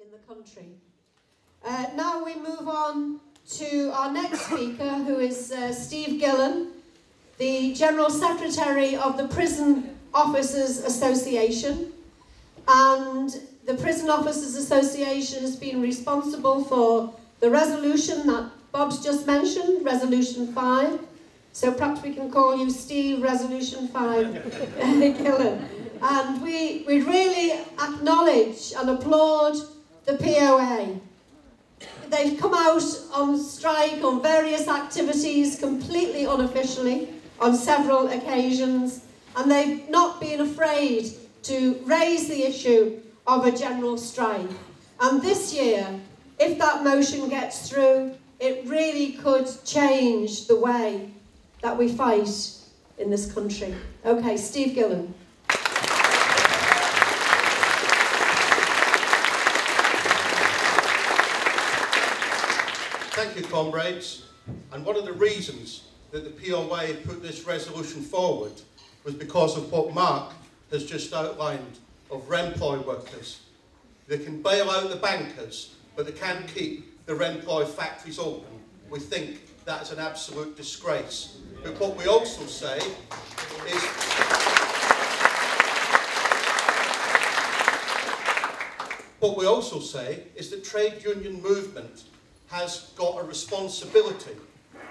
in the country. Now we move on to our next speaker, who is Steve Gillan, the General Secretary of the Prison Officers Association. And the Prison Officers Association has been responsible for the resolution that Bob's just mentioned, Resolution 5. So perhaps we can call you Steve Resolution 5 Gillan. And we really acknowledge and applaud the POA. They've come out on strike on various activities, completely unofficially, on several occasions, and they've not been afraid to raise the issue of a general strike. And this year, if that motion gets through, it really could change the way that we fight in this country. Okay, Steve Gillan. Thank you, comrades. And one of the reasons that the POA put this resolution forward was because of what Mark has just outlined of Remploy workers. They can bail out the bankers, but they can't keep the Remploy factories open. We think that's an absolute disgrace. But what we also say is the trade union movement has got a responsibility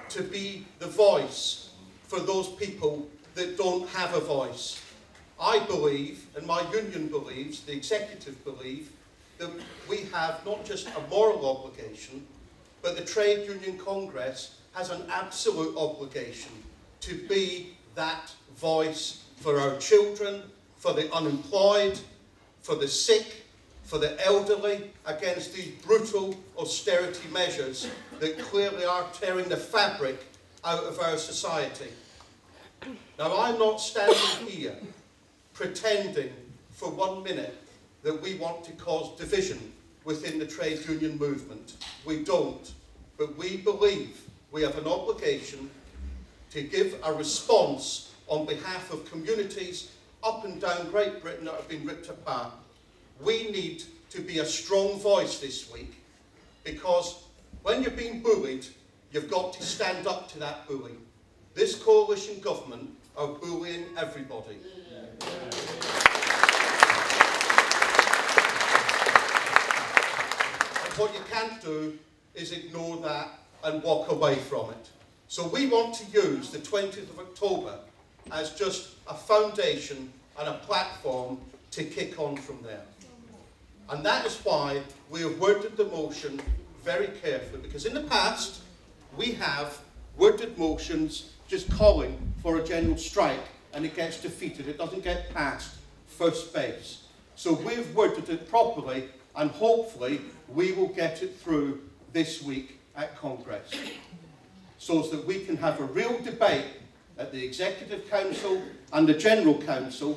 to be the voice for those people that don't have a voice. I believe, and my union believes, the executive believe, that we have not just a moral obligation, but the Trade Union Congress has an absolute obligation to be that voice for our children, for the unemployed, for the sick, for the elderly, against these brutal austerity measures that clearly are tearing the fabric out of our society. Now, I'm not standing here pretending for 1 minute that we want to cause division within the trade union movement. We don't. But we believe we have an obligation to give a response on behalf of communities up and down Great Britain that have been ripped apart. We need to be a strong voice this week, because when you're being bullied, you've got to stand up to that bully. This coalition government are bullying everybody. And what you can't do is ignore that and walk away from it. So we want to use the 20th of October as just a foundation and a platform to kick on from there. And that is why we have worded the motion very carefully, because in the past we have worded motions just calling for a general strike and it gets defeated. It doesn't get past first base. So we've worded it properly, and hopefully we will get it through this week at Congress, so that we can have a real debate at the Executive Council and the General Council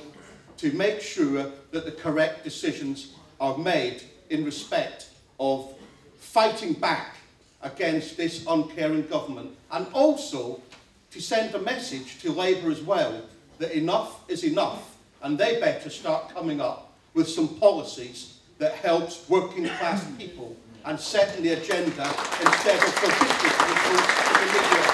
to make sure that the correct decisions are made in respect of fighting back against this uncaring government, and also to send a message to Labour as well that enough is enough, and they better start coming up with some policies that helps working class people and setting the agenda instead of for business people in the media.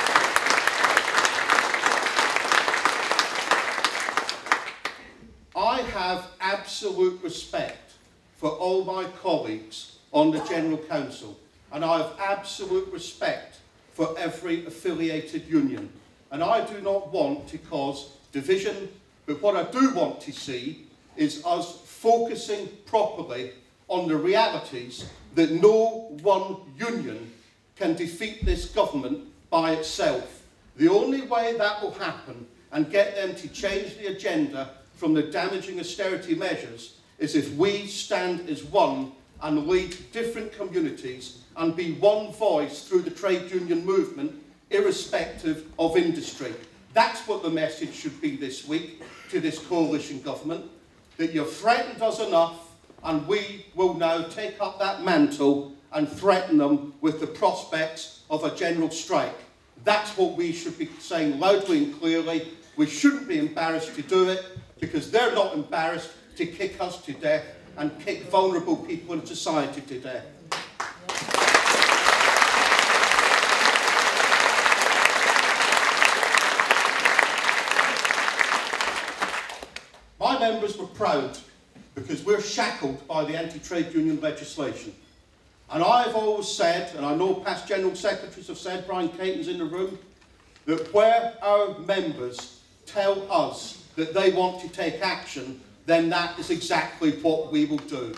I have absolute respect for all my colleagues on the General Council, and I have absolute respect for every affiliated union. And I do not want to cause division, but what I do want to see is us focusing properly on the realities that no one union can defeat this government by itself. The only way that will happen and get them to change the agenda from the damaging austerity measures is if we stand as one and lead different communities and be one voice through the trade union movement, irrespective of industry. That's what the message should be this week to this coalition government, that you've threatened us enough, and we will now take up that mantle and threaten them with the prospects of a general strike. That's what we should be saying loudly and clearly. We shouldn't be embarrassed to do it, because they're not embarrassed to kick us to death and kick vulnerable people in society to death. My members were proud because we're shackled by the anti-trade union legislation. And I've always said, and I know past General Secretaries have said, Brian Caton's in the room, that where our members tell us that they want to take action, then that is exactly what we will do.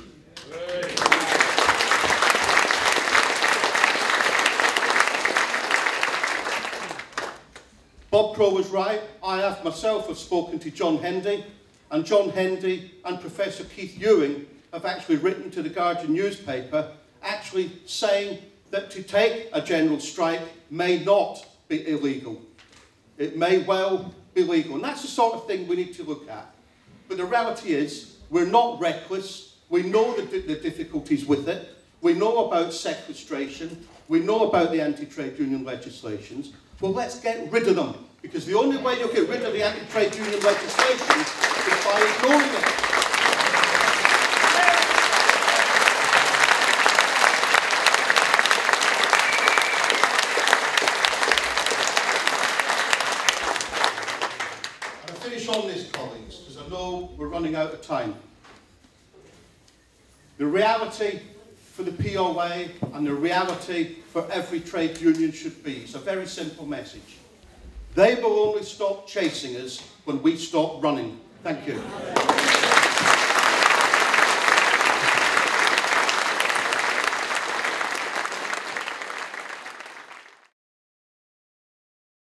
Bob Crow was right. I myself have spoken to John Hendy, and John Hendy and Professor Keith Ewing have actually written to the Guardian newspaper actually saying that to take a general strike may not be illegal. It may well be legal. And that's the sort of thing we need to look at. But the reality is, we're not reckless. We know the difficulties with it. We know about sequestration. We know about the anti-trade union legislations. Well, let's get rid of them. Because the only way you'll get rid of the anti-trade union legislation is by ignoring it. On this, colleagues, because I know we're running out of time. The reality for the POA and the reality for every trade union should be, it's a very simple message. They will only stop chasing us when we stop running. Thank you.